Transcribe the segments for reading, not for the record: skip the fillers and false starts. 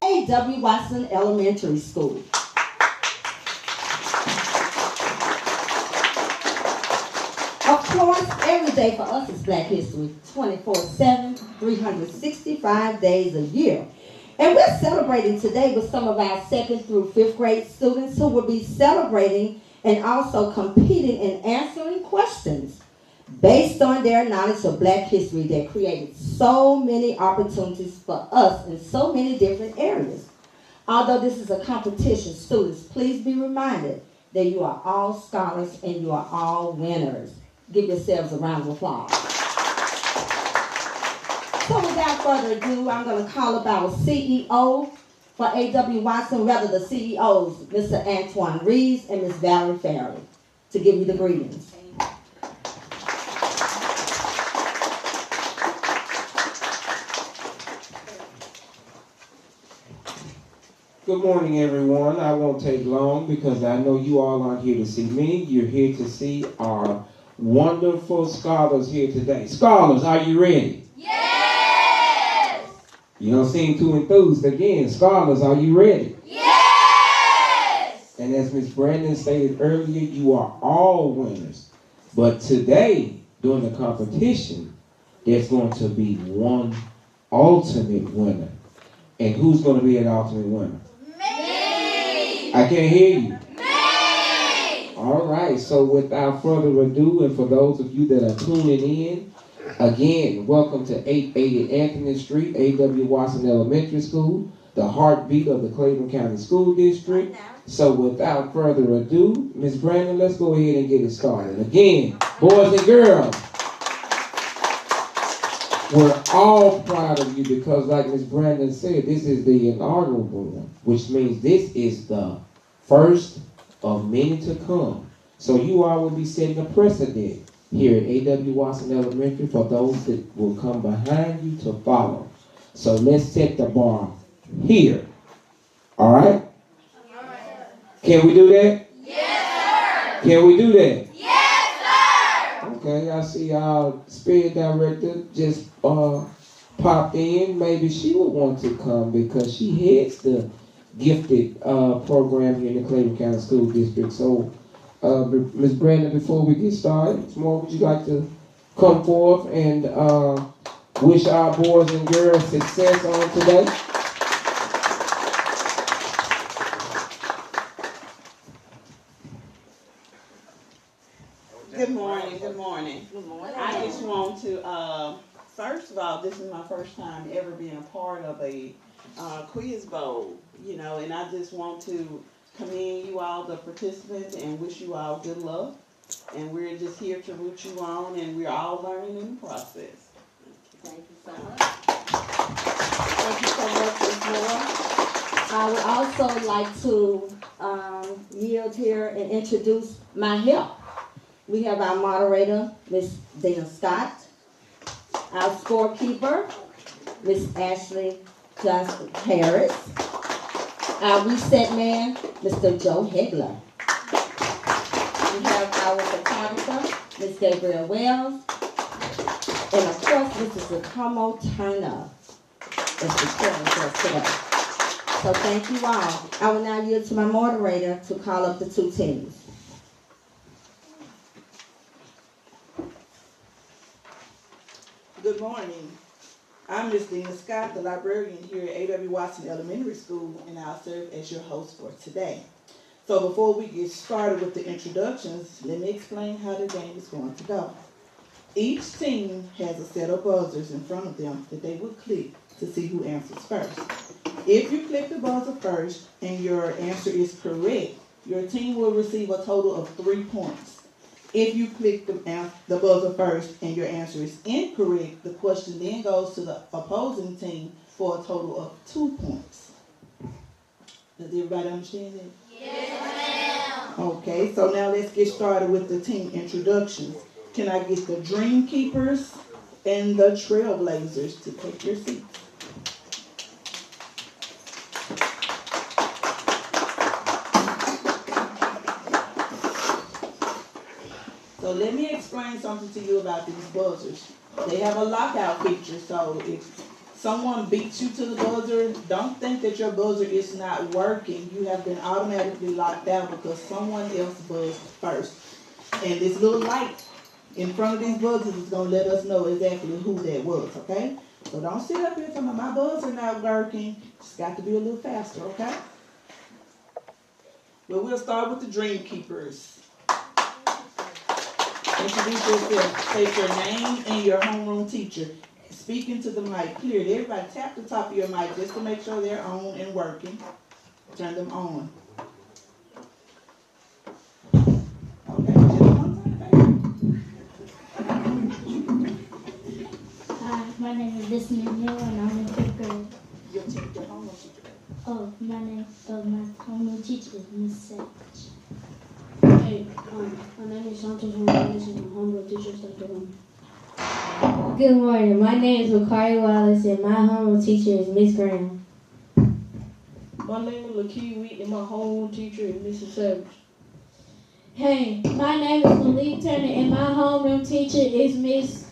A.W. Watson Elementary School. Of course, every day for us is Black History, 24/7, 365 days a year. And we're celebrating today with some of our 2nd through 5th grade students who will be celebrating and also competing in answering questions based on their knowledge of Black history that created so many opportunities for us in so many different areas. Although this is a competition, students, please be reminded that you are all scholars and you are all winners. Give yourselves a round of applause. So without further ado, I'm going to call up our CEO for A.W. Watson, rather the CEOs, Mr. Antoine Reeves and Ms. Valerie Farrell, to give you the greetings. Good morning, everyone. I won't take long because I know you all aren't here to see me. You're here to see our wonderful scholars here today. Scholars, are you ready? Yes! You don't seem too enthused again. Scholars, are you ready? Yes! And as Ms. Brandon stated earlier, you are all winners. But today, during the competition, there's going to be one ultimate winner. And who's going to be an ultimate winner? Me! I can't hear you. Me! All right, so without further ado, and for those of you that are tuning in, again, welcome to 880 Anthony Street, A.W. Watson Elementary School, the heartbeat of the Cleveland County School District. So without further ado, Ms. Brandon, let's go ahead and get it started. Again, boys and girls, we're all proud of you because, like Ms. Brandon said, this is the inaugural one, which means this is the first of many to come. So you all will be setting a precedent here at A.W. Watson Elementary for those that will come behind you to follow. So let's set the bar here. All right? Can we do that? Yes, sir! Can we do that? Yes, sir! Okay, I see our spirit director just popped in. Maybe she would want to come because she heads the gifted program here in the Cleveland County School District. So, Ms. Brandon, before we get started, Ms. Moore, would you like to come forth and wish our boys and girls success on today? Good morning, good morning. Good morning. I just want to, first of all, this is my first time ever being a part of a quiz bowl, and I just want to commend you all, the participants, and wish you all good luck. And we're just here to root you on, and we're all learning in the process. Thank you so much. Thank you so much, Ms. Moore. I would also like to yield here and introduce my help. We have our moderator, Ms. Dana Scott, our scorekeeper, Ms. Ashley Johnson Harris, our reset man, Mr. Joe Hegler. We have our photographer, Ms. Gabrielle Wells, and of course, Mrs. Zacomo Turner is preparing for us today. So thank you all. I will now yield to my moderator to call up the two teams. Good morning. I'm Ms. Dana Scott, the librarian here at A.W. Watson Elementary School, and I'll serve as your host for today. So before we get started with the introductions, let me explain how the game is going to go. Each team has a set of buzzers in front of them that they will click to see who answers first. If you click the buzzer first and your answer is correct, your team will receive a total of 3 points. If you click the buzzer first and your answer is incorrect, the question then goes to the opposing team for a total of 2 points. Does everybody understand that? Yes, ma'am! Okay, so now let's get started with the team introductions. Can I get the Dream Keepers and the Trailblazers to take your seats? So let me explain something to you about these buzzers. They have a lockout feature, so if someone beats you to the buzzer, don't think that your buzzer is not working. You have been automatically locked out because someone else buzzed first. And this little light in front of these buzzers is going to let us know exactly who that was, okay? So don't sit up here telling me my buzzer not working. Just got to be a little faster, okay? Well, we'll start with the Dream Keepers. Introduce yourself. State your name and your homeroom teacher. Speak into the mic clearly. Everybody tap the top of your mic just to make sure they're on and working. Turn them on. Okay, just one time, baby. Hi, my name is Disney Neal and I'm in fifth grade. Your homeroom teacher. Oh, my homeroom teacher is Miss Savage. Hey, my name is Santos Morales and my homeroom teacher is Dr. Ron. Good morning. My name is Bakari Wallace and my homeroom teacher is Miss Graham. My name is Lakeith Wheat and my homeroom teacher is Mrs. Savage. Hey, my name is Malik Turner and my homeroom teacher is Miss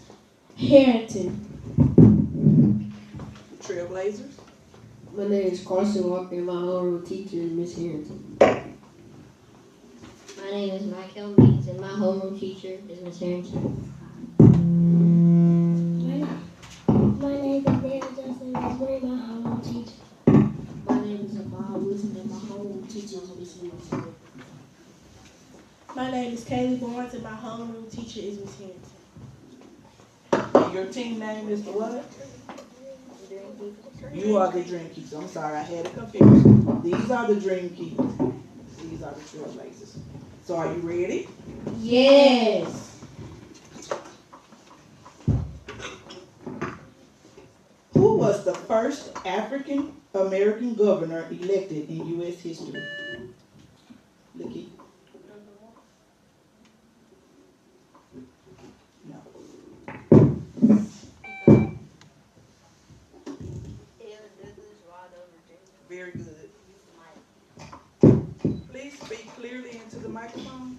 Harrington. Trailblazers. My name is Carson Walker and my homeroom teacher is Miss Harrington. My name is Michael Means and my homeroom teacher is Miss Harrington. My name is Daniel Justin and my homeroom teacher. My name is Abba Wilson and my homeroom teacher is Miss Harrington. My name is Kaylee Barnes and my homeroom teacher is Miss Harrington. And your team name is the what? You are the Dream Keepers. I'm sorry, I had a confusion. These are the Dream Keepers. These are the Trailblazers. So are you ready? Yes. Who was the first African American governor elected in U.S. history? Licky. No. Very good. Please speak clearly into the microphone.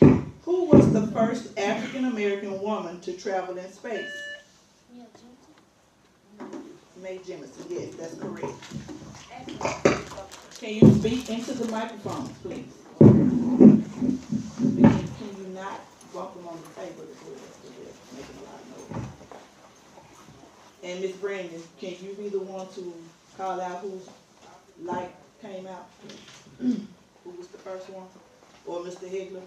Who was the first African American woman to travel in space? Mae Jemison, yes, that's correct. Can you speak into the microphone, please? Can you not bump them on the table? They're making a lot of noise. And Miss Brandon, can you be the one to call out whose light came out? Who was the first one? Or Mr. Hegler?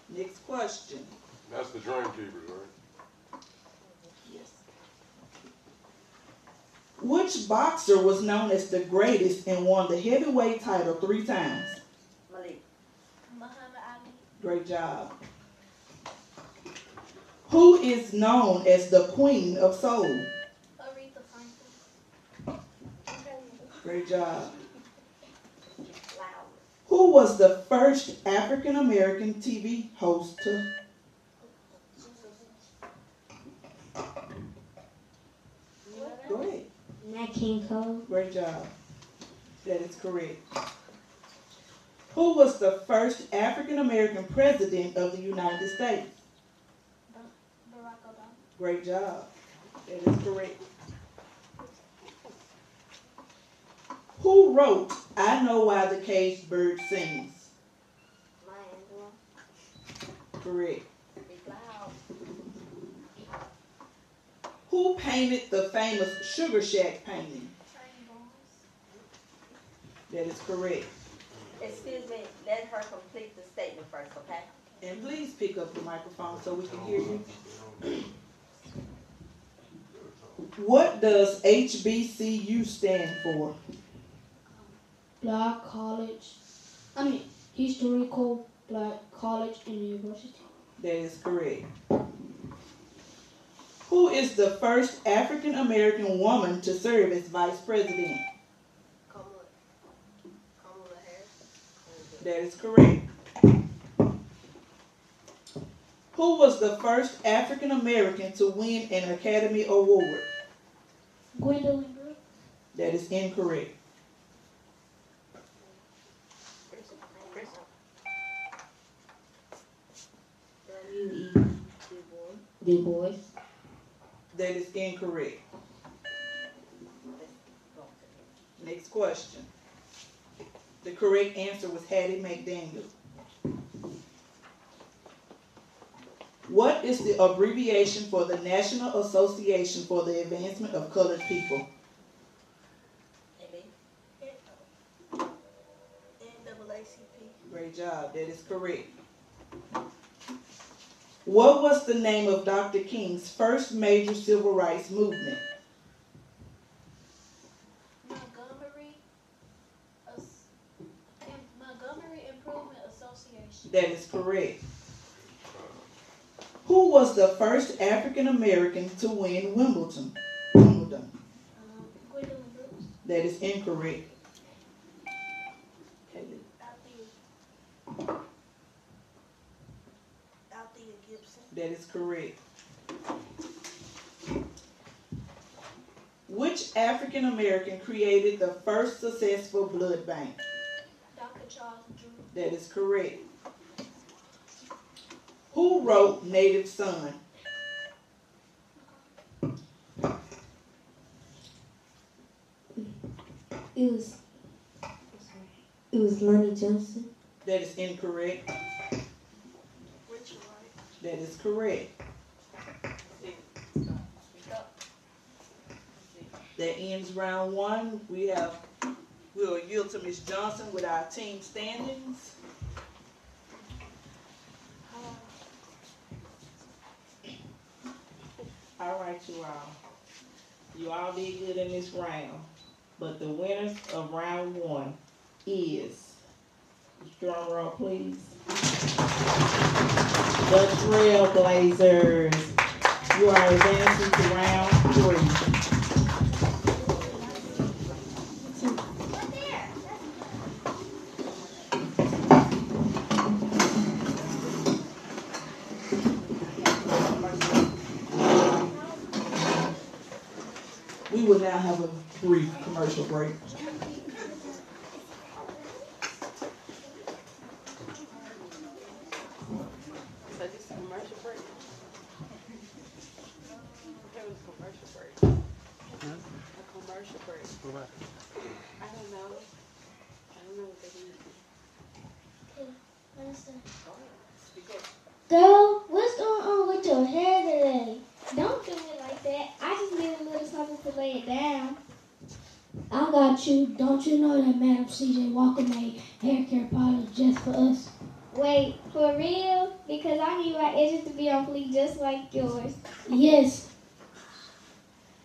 Next question. That's the Dream Keepers, right? Yes. Which boxer was known as the greatest and won the heavyweight title 3 times? Malik. Muhammad Ali. Great job. Who is known as the Queen of Soul? Aretha Franklin. Great job. Who was the first African American TV host to? Go ahead. Nat King Cole. Great job. That is correct. Who was the first African American president of the United States? Barack Obama. Great job. That is correct. Who wrote I Know Why the Caged Bird Sings? Maya Angelou. Correct. Big Loud. Who painted the famous Sugar Shack painting? That is correct. Excuse me, let her complete the statement first, okay? And please pick up the microphone so we can hear you. What does HBCU stand for? Historical Black College and University. That is correct. Who is the first African American woman to serve as vice president? Kamala Harris. That is correct. Who was the first African American to win an Academy Award? Gwendolyn Brooks. That is incorrect. W.E. Du Bois. That is incorrect. Next question. The correct answer was Hattie McDaniel. What is the abbreviation for the National Association for the Advancement of Colored People? NAACP. Great job. That is correct. What was the name of Dr. King's first major civil rights movement? Montgomery Improvement Association. That is correct. Who was the first African American to win Wimbledon? Gwendolyn Brooks. That is incorrect. Althea Gibson. That is correct. Which African American created the first successful blood bank? Dr. Charles Drew. That is correct. Who wrote Native Son? It was Lonnie Johnson. That is incorrect. Richard Wright. That is correct. That ends round one. We'll yield to Ms. Johnson with our team standings. All right, you all. You all did good in this round. But the winners of round one is, drum roll please, the Trailblazers. You are advancing to round three. We will now have a brief commercial break. So this is a commercial break? There was a commercial break. A commercial break. I don't know. I don't know what they need. Speak up. Girl, what's going on with your hair today? Don't do it like that. I just need a little something to lay it down. I got you. Don't you know that Madam CJ Walker made hair care products just for us? Wait, for real? Because I need my edges to be on fleek just like yours. Yes.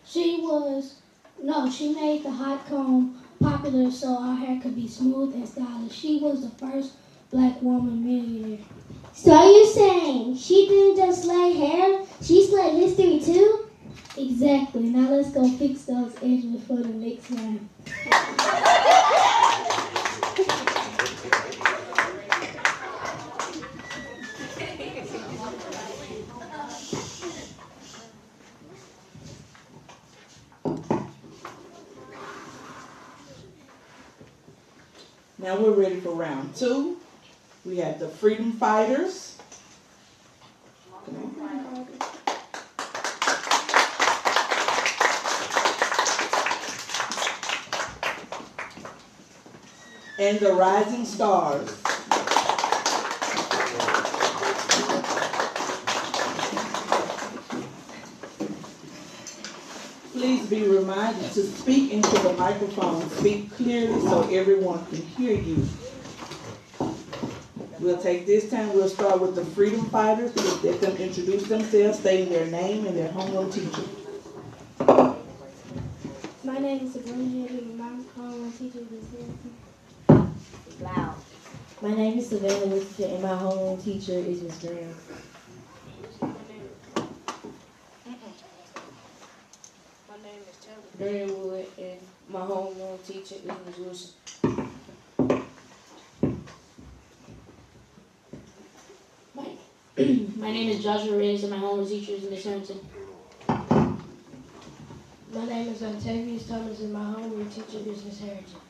She made the hot comb popular so our hair could be smooth and stylish. She was the first black woman millionaire. So are you saying she didn't just slay hair? She slayed history too? Exactly. Now let's go fix those edges for the next round. Now we're ready for round two. We have the Freedom Fighters. Come on, Freedom Fighters. And the Rising Stars. Please be reminded to speak into the microphone. Speak clearly so everyone can hear you. We'll take this time. We'll start with the Freedom Fighters. We'll let them introduce themselves, stating their name and their homeroom teacher. My name is Sabrina and my homeroom teacher is Harrison. Loud. My name is Savannah Winston, and my homeroom teacher is Miss Graham. My name is Taylor. Darian Wood, and my homeroom teacher is Miss Wilson. My name is Joshua Reyes and my homeroom teacher is Miss Harrington. My name is Octavius Thomas and my homeroom teacher is Miss Harrington.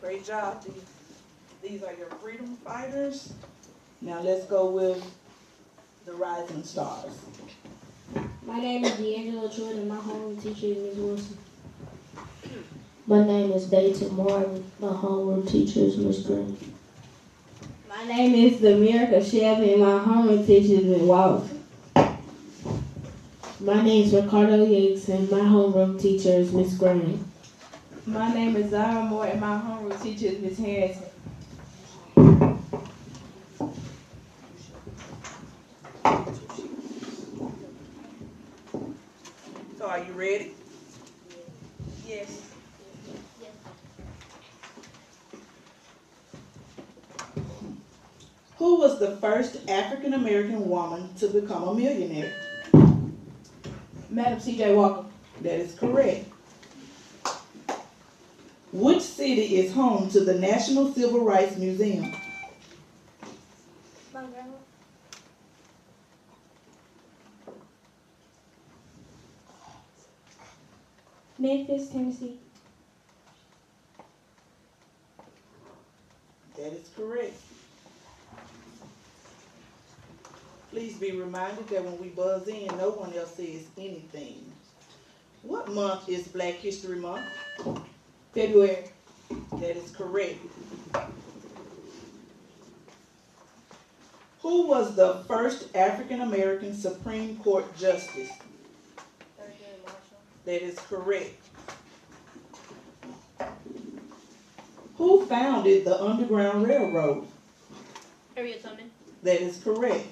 Great job. These are your Freedom Fighters. Now let's go with the Rising Stars. My name is D'Angelo Truitt, and my homeroom teacher is Ms. Wilson. My name is Dayton Martin. My homeroom teacher is Miss Green. My name is Demirka Shelby, and my homeroom teacher is Ms. Walsh. My name is Ricardo Yates, and my homeroom teacher is Miss Green. My name is Zara Moore, and my homeroom teacher is Miss Harrison. So are you ready? Yes. Who was the first African American woman to become a millionaire? Madam C.J. Walker. That is correct. Which city is home to the National Civil Rights Museum? Memphis, Tennessee. That is correct. Please be reminded that when we buzz in, no one else says anything. What month is Black History Month? February. That is correct. Who was the first African American Supreme Court Justice? That is correct. Who founded the Underground Railroad? Harriet Tubman. That is correct.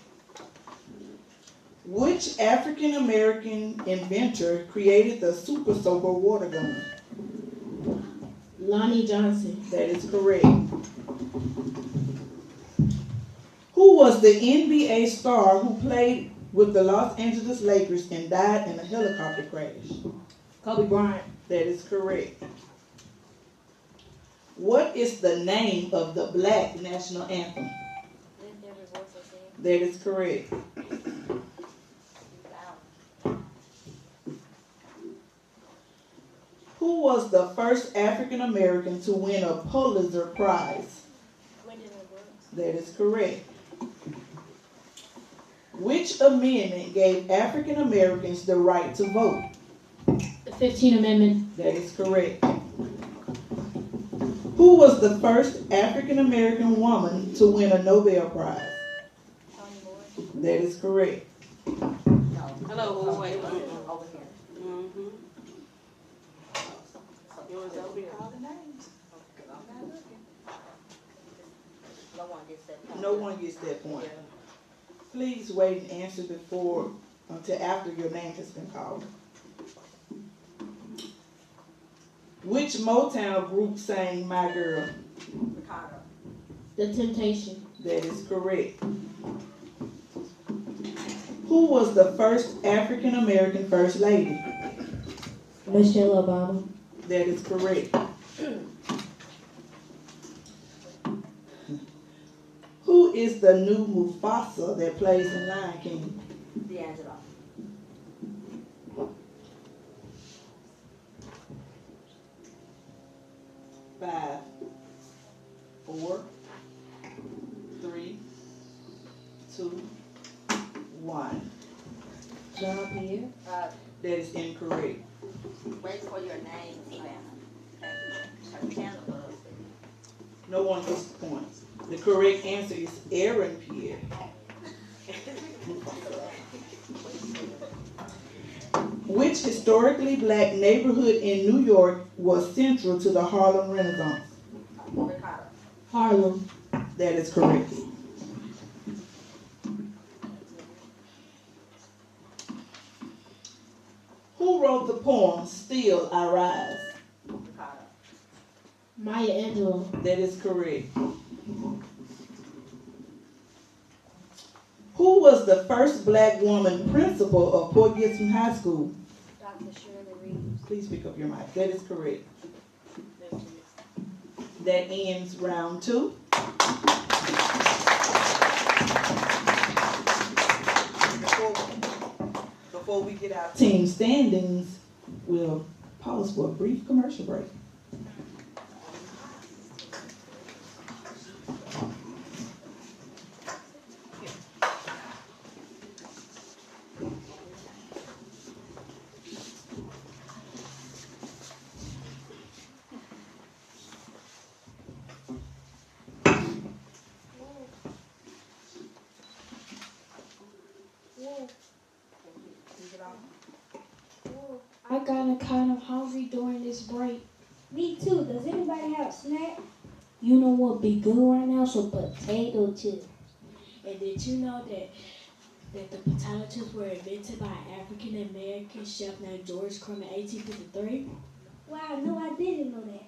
Which African American inventor created the Super Soaker water gun? Lonnie Johnson. That is correct. Who was the NBA star who played with the Los Angeles Lakers and died in a helicopter crash? Kobe Bryant. That is correct. What is the name of the Black national anthem? That is correct. Who was the first African American to win a Pulitzer Prize? That is correct. Which amendment gave African Americans the right to vote? The 15th Amendment. That is correct. Who was the first African American woman to win a Nobel Prize? That is correct. Hello, wait. Over here. Mm-hmm. Yours over here. Call the names. Okay, I'm not looking. No one gets that point. No one gets that point. Please wait and answer until after your name has been called. Which Motown group sang My Girl? Ricardo. The Temptation. That is correct. Who was the first African American First Lady? Michelle Obama. That is correct. Who is the new Mufasa that plays in Lion King? D'Angelo. Five, 4, 3, 2, 1. John Pierre. That is incorrect. Wait for your name, Savannah. No one gets the point. The correct answer is Aaron Pierre. Which historically black neighborhood in New York was central to the Harlem Renaissance? Ricardo. Harlem. That is correct. Who wrote the poem Still I Rise? Ricardo. Maya Angelou. That is correct. Who was the first black woman principal of Port Gibson High School? Dr. Shirley Reeves. Please pick up your mic. That is correct. That ends round 2. Before we get our team standings, we'll pause for a brief commercial break. I gotten kind of hungry during this break. Me too. Does anybody have a snack? You know what be good right now? Some potato chips. And did you know that the potato chips were invented by an African American chef named George Crumb in 1853? Wow, no, I didn't know that.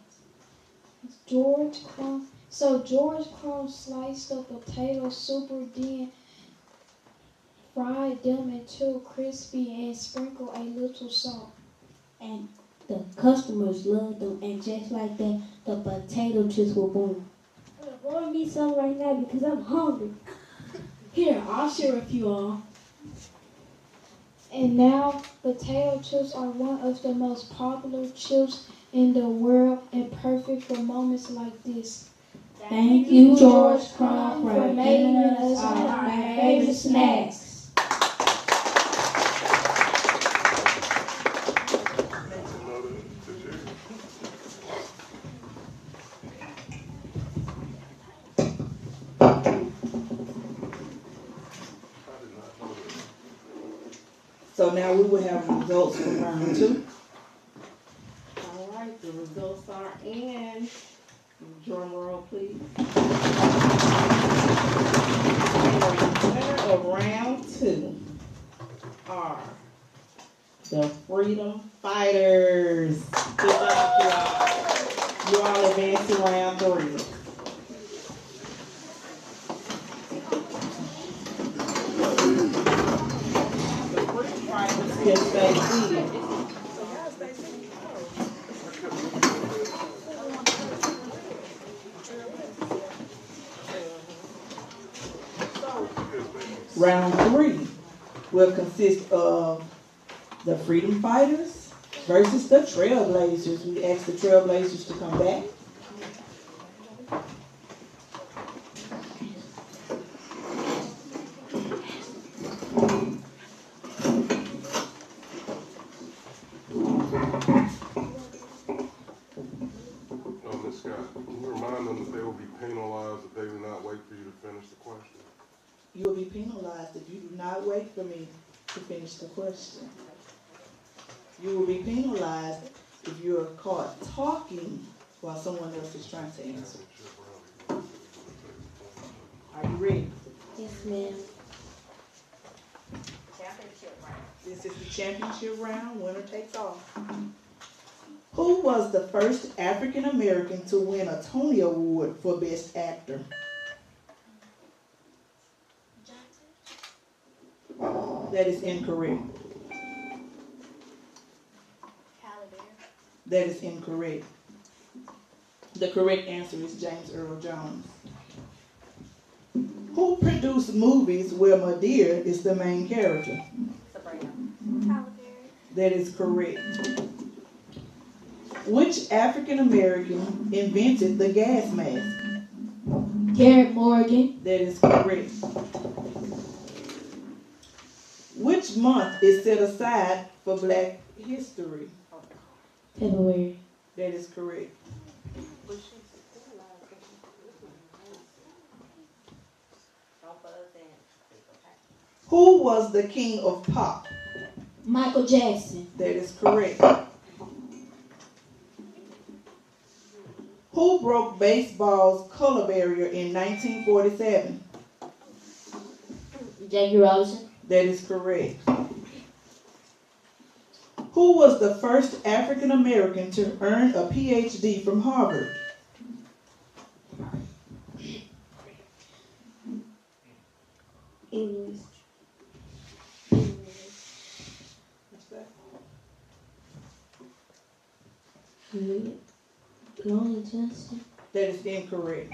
George Crumb. So George Crumb sliced the potatoes super thin, fried them until crispy, and sprinkled a little salt. And the customers loved them. And just like that, the potato chips were born. Order me some right now because I'm hungry. Here, I'll share with you all. And now, potato chips are one of the most popular chips in the world and perfect for moments like this. Thank you, George Crumb, for giving us our favorite snacks. So now we will have results for round 2. All right, the results are in. Drum roll, please. The winner of round 2 are the Freedom Fighters. Good job, y'all. You all advanced to round 3. Can stay seated. Round 3 will consist of the Freedom Fighters versus the Trailblazers. We ask the Trailblazers to come back. Ms. Scott, can you remind them that they will be penalized if they do not wait for you to finish the question? You will be penalized if you do not wait for me to finish the question. You will be penalized if you are caught talking while someone else is trying to answer. Are you ready? Yes, ma'am. This is the championship round. Winner takes all. Who was the first African American to win a Tony Award for Best Actor? That is incorrect. That is incorrect. The correct answer is James Earl Jones. Who produced movies where Madea is the main character? That is correct. Which African American invented the gas mask? Garrett Morgan. That is correct. Which month is set aside for Black History? February. That is correct. Who was the king of pop? Michael Jackson. That is correct. Who broke baseball's color barrier in 1947? Jackie Robinson. That is correct. Who was the first African American to earn a PhD from Harvard? English. Lonnie Johnson. That is incorrect.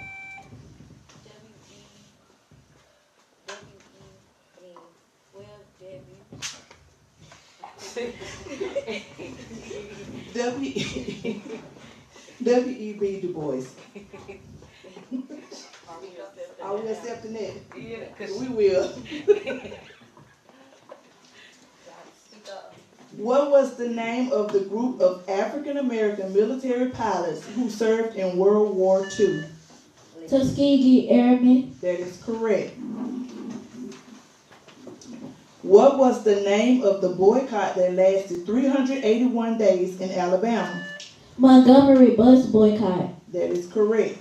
W.E.B. Du Bois. Are we accepting that? Yeah, We will. What was the name of the group of African American military pilots who served in World War II? Tuskegee Airmen. That is correct. What was the name of the boycott that lasted 381 days in Alabama? Montgomery bus boycott. That is correct.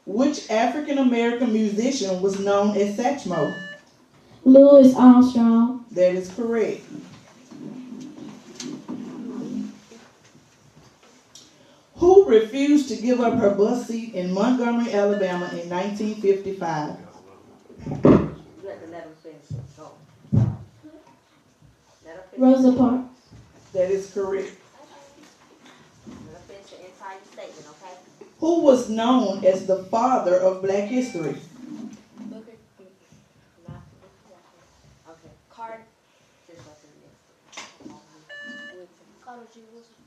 Which African American musician was known as Satchmo? Louis Armstrong. That is correct. Who refused to give up her bus seat in Montgomery, Alabama in 1955? Rosa Parks. That is correct. Who was known as the father of Black history?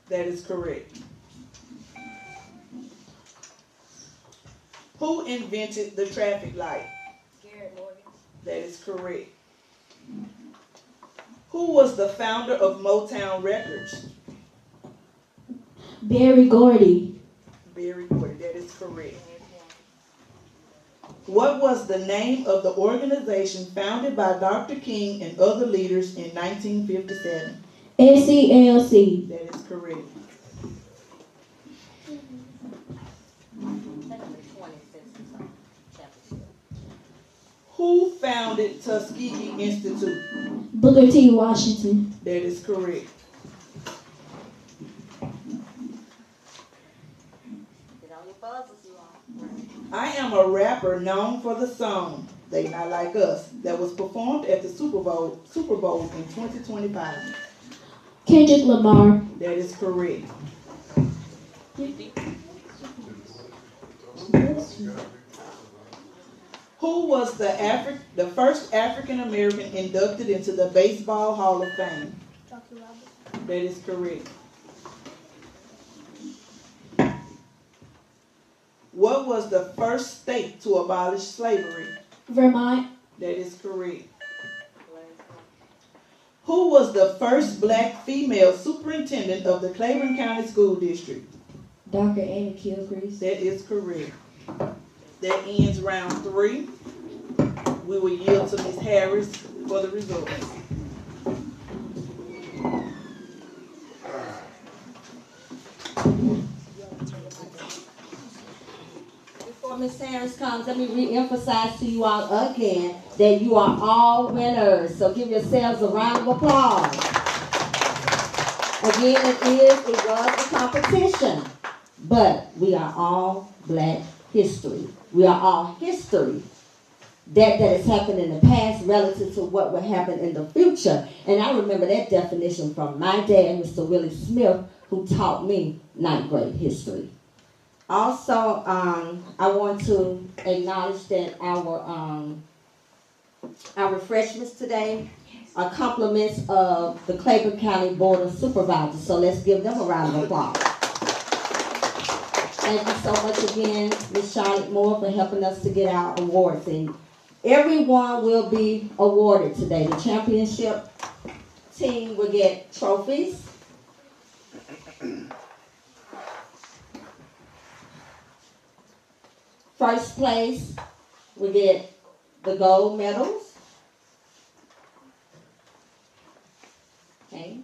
That is correct. Who invented the traffic light? Garrett Morgan. That is correct. Who was the founder of Motown Records? Berry Gordy. Berry Gordy, that is correct. What was the name of the organization founded by Dr. King and other leaders in 1957? SELC. That is correct. Who founded Tuskegee Institute? Booker T. Washington. That is correct. I am a rapper known for the song "They Not Like Us" that was performed at the Super Bowl in 2025. Kendrick Lamar. That is correct. Who was the first African American inducted into the Baseball Hall of Fame? Dr. Robert. That is correct. What was the first state to abolish slavery? Vermont. That is correct. Who was the first black female superintendent of the Claiborne County School District? Dr. Amy Kilgrease. That is correct. That ends round 3. We will yield to Ms. Harris for the results. Before Ms. Harris comes, let me re-emphasize to you all again that you are all winners. So give yourselves a round of applause. Again, it was a competition, but we are all Black history. We are all history that has happened in the past relative to what will happen in the future. And I remember that definition from my dad, Mr. Willie Smith, who taught me 9th grade history. Also, I want to acknowledge that our refreshments today are compliments of the Claiborne County Board of Supervisors. So let's give them a round of applause. Thank you so much again, Ms. Charlotte Moore, for helping us to get our awards. And everyone will be awarded today. The championship team will get trophies. First place, we get the gold medals. Okay.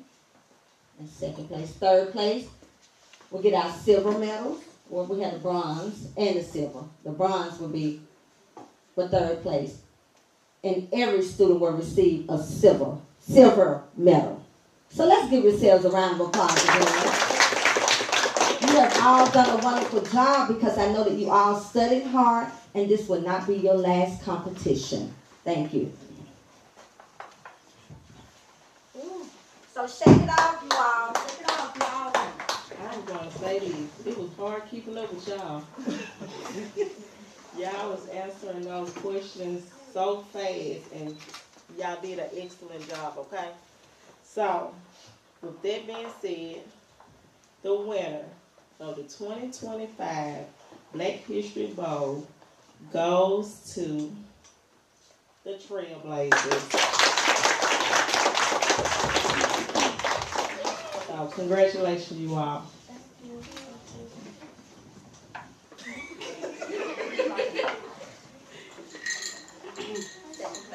And second place. Third place, we'll get our silver medals. Well, we had the bronze and the silver. The bronze will be for third place. And every student will receive a silver medal. So let's give yourselves a round of applause again. You have all done a wonderful job because I know that you all studied hard and this will not be your last competition. Thank you. So shake it off, you all. Shake it off, you all. I was gonna say this. It was hard keeping up with y'all. Y'all was answering those questions so fast, and y'all did an excellent job, okay? So, with that being said, the winner of the 2025 Black History Bowl goes to the Trailblazers. So, congratulations, you all. Second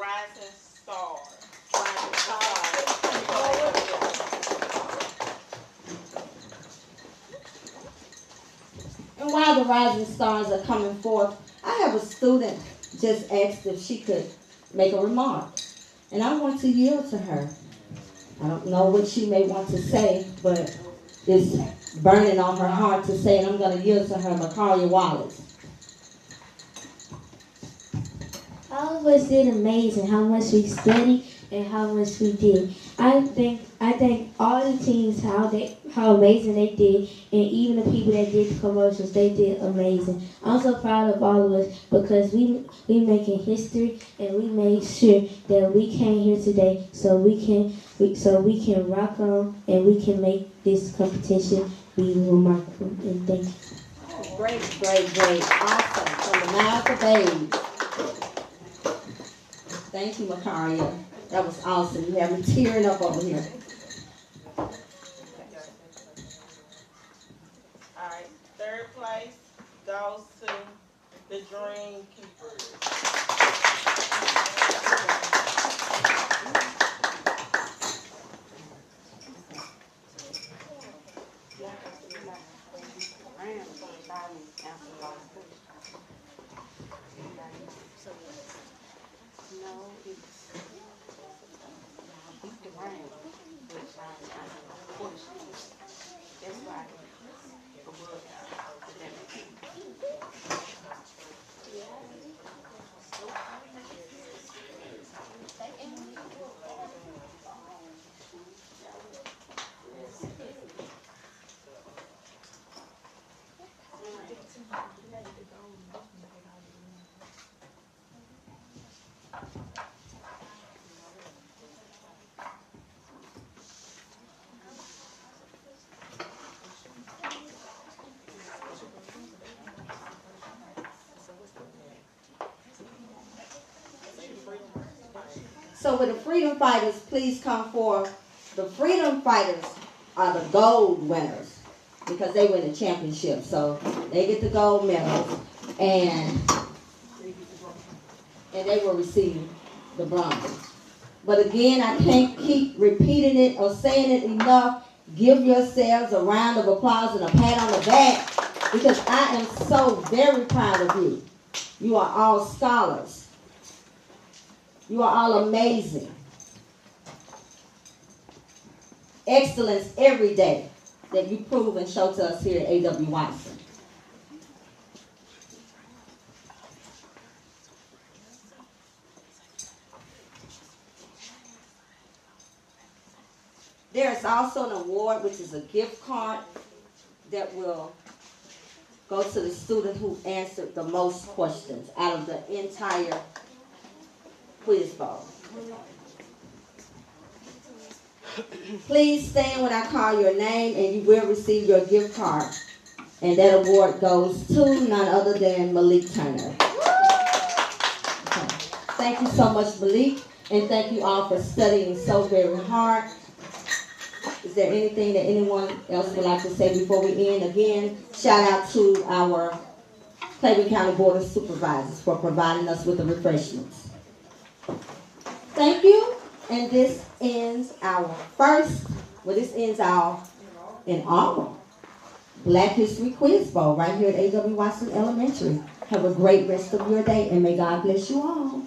Rising Star. And while the rising stars are coming forth, I have a student just asked if she could make a remark. And I want to yield to her. I don't know what she may want to say, but it's burning on her heart to say, and I'm going to yield to her, Makaria Wallace. All of us did amazing, how much we studied and how much we did. I think all the teams how amazing they did, and even the people that did the commercials, they did amazing. I'm so proud of all of us because we making history, and we made sure that we came here today so we can rock on and we can make this competition be remarkable. And thank you. Great, great, great. Awesome. From the mouth of babes. Thank you, Makaria. That was awesome. You have me tearing up over here. Alright, third place goes to the Dream Keepers. So with the freedom fighters, please come forward. The freedom fighters are the gold winners because they win the championship. So they get the gold medals and they will receive the bronze. But again, I can't keep repeating it or saying it enough. Give yourselves a round of applause and a pat on the back because I am so very proud of you. You are all scholars. You are all amazing. Excellence every day that you prove and show to us here at A.W. Watson. There is also an award, which is a gift card that will go to the student who answered the most questions out of the entire quiz bowl. Please stand when I call your name and you will receive your gift card. And that award goes to none other than Malik Turner. Okay. Thank you so much, Malik, and thank you all for studying so very hard. Is there anything that anyone else would like to say before we end? Again, shout out to our Claiborne County Board of Supervisors for providing us with the refreshments. Thank you, and this ends our inaugural Black History Quiz Bowl right here at A.W. Watson Elementary. Have a great rest of your day, and may God bless you all.